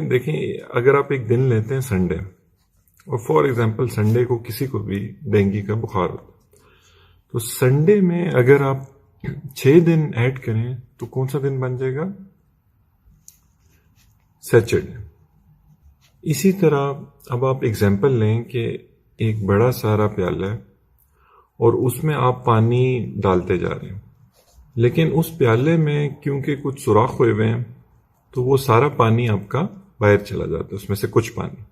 देखिए, अगर आप एक दिन लेते हैं संडे, और फॉर एग्जांपल संडे को किसी को भी डेंगू का बुखार होता है, तो संडे में अगर आप 6 दिन ऐड करें तो कौन सा दिन बन जाएगा? सैटरडे। इसी तरह अब आप एग्जांपल लें कि एक बड़ा सारा प्याला है और उसमें आप पानी डालते जा रहे हैं, लेकिन उस प्याले में क्योंकि कुछ सुराख हुए हुए हैं तो वो सारा पानी आपका बाहर चला जाता है, उसमें से कुछ पानी।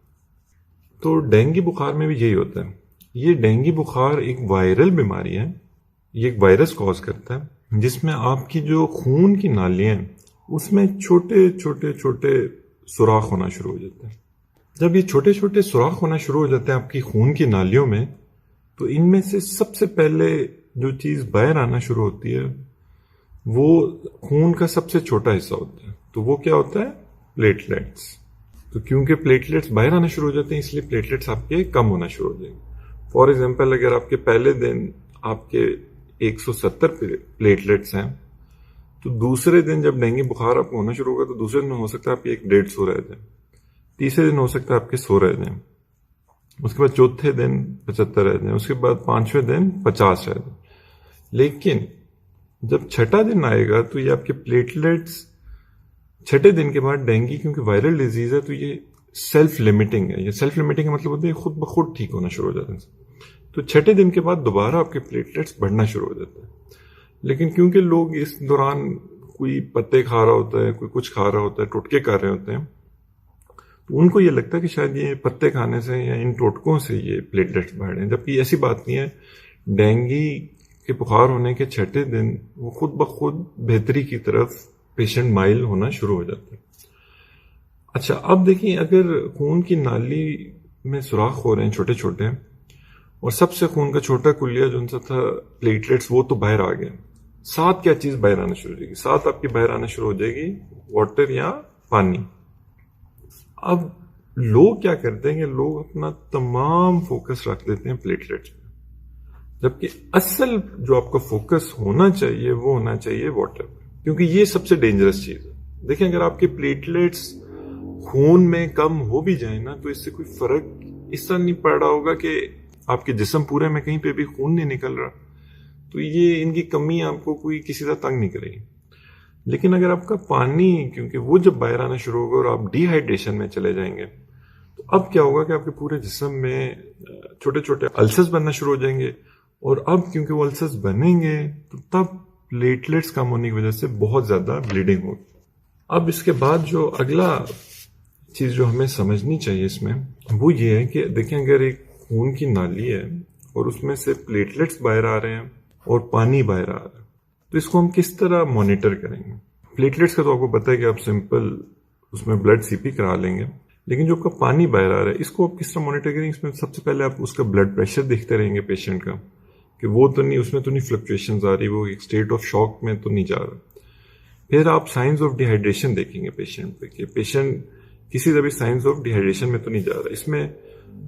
तो डेंगू बुखार में भी यही होता है। ये डेंगू बुखार एक वायरल बीमारी है, ये एक वायरस कॉज करता है जिसमें आपकी जो खून की नालियां हैं उसमें छोटे छोटे छोटे सुराख होना शुरू हो जाते हैं। जब ये छोटे छोटे सुराख होना शुरू हो जाते हैं आपकी खून की नालियों में, तो इनमें से सबसे पहले जो चीज बाहर आना शुरू होती है वो खून का सबसे छोटा हिस्सा होता है। तो वो क्या होता है? प्लेटलेट्स। तो क्योंकि प्लेटलेट्स बाहर आना शुरू हो जाते हैं इसलिए प्लेटलेट्स आपके कम होना शुरू हो जाएंगे। फॉर एग्जांपल, अगर आपके पहले दिन आपके 170 प्लेटलेट्स हैं, तो दूसरे दिन जब डेंगू बुखार आपको होना शुरू होगा तो दूसरे दिन हो सकता है आपके 150 रह जाए, तीसरे दिन हो सकता है आपके 100 रह जाए, उसके बाद चौथे दिन 75 रह जाए, उसके बाद पांचवें दिन 50 रह जाए। लेकिन जब छठा दिन आएगा तो ये आपके प्लेटलेट्स छठे दिन के बाद, डेंगू क्योंकि वायरल डिजीज है तो ये सेल्फ लिमिटिंग है। ये सेल्फ लिमिटिंग का मतलब होता है खुद ब खुद ठीक होना शुरू हो जाता है। तो छठे दिन के बाद दोबारा आपके प्लेटलेट्स बढ़ना शुरू हो जाता है। लेकिन क्योंकि लोग इस दौरान कोई पत्ते खा रहा होता है, कोई कुछ खा रहा होता है, टोटके कर रहे होते हैं, तो उनको ये लगता है कि शायद ये पत्ते खाने से या इन टोटकों से ये प्लेटलेट्स बढ़ रहे हैं, जबकि ऐसी बात नहीं है। डेंगू के बुखार होने के छठे दिन वो खुद ब खुद बेहतरी की तरफ पेशेंट माइल होना शुरू हो जाता है। अच्छा, अब देखिए, अगर खून की नाली में सुराख हो रहे हैं छोटे छोटे, और सबसे खून का छोटा कुलिया जो सा था प्लेटलेट्स, वो तो बाहर आ गया, साथ क्या चीज बाहर आना शुरू हो जाएगी? साथ आपकी बाहर आना शुरू हो जाएगी वाटर या पानी। अब लोग क्या करते हैं कि लोग अपना तमाम फोकस रख देते हैं प्लेटलेट्स पे, जबकि असल जो आपका फोकस होना चाहिए वो होना चाहिए वाटर पे, क्योंकि ये सबसे डेंजरस चीज है। देखिए, अगर आपके प्लेटलेट्स खून में कम हो भी जाए ना, तो इससे कोई फर्क इस तरह नहीं पड़ रहा होगा कि आपके जिस्म पूरे में कहीं पे भी खून नहीं निकल रहा, तो ये इनकी कमी आपको कोई किसी तरह तंग नहीं करेगी। लेकिन अगर आपका पानी, क्योंकि वो जब बाहर आना शुरू होगा और आप डिहाइड्रेशन में चले जाएंगे, तो अब क्या होगा कि आपके पूरे जिस्म में छोटे छोटे अल्सर्स बनना शुरू हो जाएंगे, और अब क्योंकि वो अल्सर्स बनेंगे तो तब प्लेटलेट्स कम होने की वजह से बहुत ज्यादा ब्लीडिंग होगी। अब इसके बाद जो अगला चीज जो हमें समझनी चाहिए इसमें, वो ये है कि देखिए, अगर एक खून की नाली है और उसमें से प्लेटलेट्स बाहर आ रहे हैं और पानी बाहर आ रहा है, तो इसको हम किस तरह मॉनिटर करेंगे? प्लेटलेट्स का तो आपको पता है कि आप सिंपल उसमें ब्लड सीपी करा लेंगे, लेकिन जो आपका पानी बाहर आ रहा है इसको आप किस तरह मॉनिटर करेंगे? इसमें सबसे पहले आप उसका ब्लड प्रेशर देखते रहेंगे पेशेंट का, कि वो तो नहीं, उसमें तो नहीं फ्लक्चुएशंस आ रही, वो एक स्टेट ऑफ शॉक में तो नहीं जा रहा। फिर आप साइंस ऑफ डिहाइड्रेशन देखेंगे पेशेंट पे, कि पेशेंट किसी तरह भी साइंस ऑफ डिहाइड्रेशन में तो नहीं जा रहा। इसमें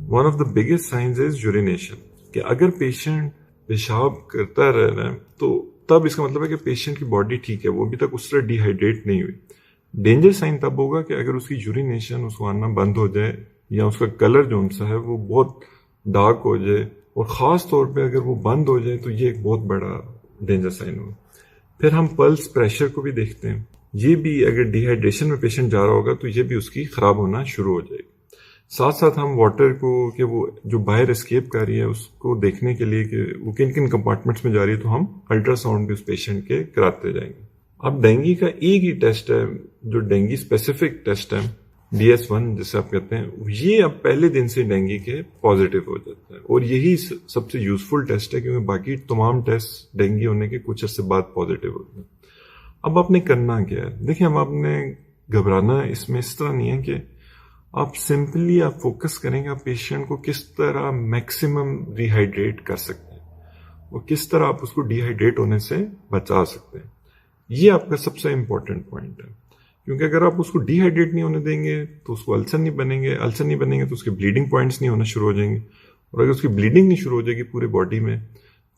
one of the biggest science is urination, कि अगर पेशेंट पेशाब करता रह रहा है तो तब इसका मतलब है कि पेशेंट की बॉडी ठीक है, वो अभी तक उस तरह डिहाइड्रेट नहीं हुई। डेंजर साइन तब होगा कि अगर उसकी यूरिनेशन उसको आना बंद हो जाए, या उसका कलर जो सा है वो बहुत डार्क हो जाए, और ख़ास तौर पे अगर वो बंद हो जाए तो ये एक बहुत बड़ा डेंजर साइन होगा। फिर हम पल्स प्रेशर को भी देखते हैं, ये भी अगर डिहाइड्रेशन में पेशेंट जा रहा होगा तो ये भी उसकी ख़राब होना शुरू हो जाएगी। साथ साथ हम वाटर को, कि वो जो बाहर एस्केप कर रही है उसको देखने के लिए कि वो किन किन कंपार्टमेंट्स में जा रही है, तो हम अल्ट्रासाउंड भी उस पेशेंट के कराते जाएंगे। अब डेंगू का एक ही टेस्ट है जो डेंगू स्पेसिफिक टेस्ट है, DS1 जिसे आप कहते हैं, ये अब पहले दिन से डेंगू के पॉजिटिव हो जाता है, और यही सबसे यूजफुल टेस्ट है, क्योंकि बाकी तमाम टेस्ट डेंगू होने के कुछ अर्से बाद पॉजिटिव होते हैं। अब आपने करना क्या है? देखिए, अब आपने घबराना इसमें इस तरह नहीं है कि आप सिंपली आप फोकस करेंगे आप पेशेंट को किस तरह मैक्सिमम रिहाइड्रेट कर सकते हैं, और किस तरह आप उसको डिहाइड्रेट होने से बचा सकते हैं। ये आपका सबसे इंपॉर्टेंट पॉइंट है, क्योंकि अगर आप उसको डिहाइड्रेट नहीं होने देंगे तो उसको अल्सर नहीं बनेंगे, अल्सर नहीं बनेंगे तो उसके ब्लीडिंग पॉइंट्स नहीं होना शुरू हो जाएंगे, और अगर उसकी ब्लीडिंग नहीं शुरू हो जाएगी पूरे बॉडी में,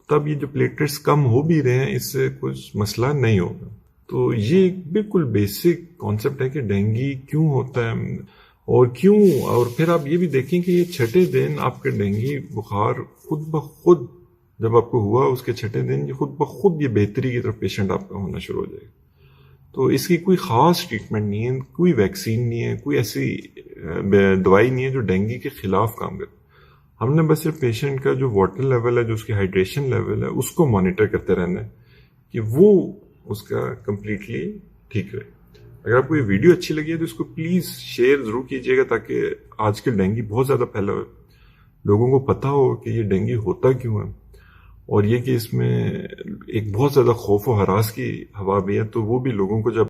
तब ये जो प्लेटलेट्स कम हो भी रहे हैं इससे कुछ मसला नहीं होगा। तो ये एक बिल्कुल बेसिक कॉन्सेप्ट है कि डेंगू क्यों होता है और क्यों। और फिर आप ये भी देखें कि ये छठे दिन आपके डेंगू बुखार खुद ब खुद, जब आपको हुआ उसके छठे दिन ये खुद ब खुद ये बेहतरी की तरफ पेशेंट आपका होना शुरू हो जाएगा। तो इसकी कोई ख़ास ट्रीटमेंट नहीं है, कोई वैक्सीन नहीं है, कोई ऐसी दवाई नहीं है जो डेंगू के खिलाफ काम करे। हमने बस सिर्फ पेशेंट का जो वाटर लेवल है, जो उसकी हाइड्रेशन लेवल है, उसको मॉनिटर करते रहना है कि वो उसका कंप्लीटली ठीक रहे। अगर आपको ये वीडियो अच्छी लगी है तो इसको प्लीज़ शेयर ज़रूर कीजिएगा ताकि आजकल डेंगू बहुत ज़्यादा फैला हुआ है, लोगों को पता हो कि ये डेंगू होता क्यों है और ये कि इसमें एक बहुत ज़्यादा खौफ और हरास की हवा भी है। तो वो भी लोगों को जब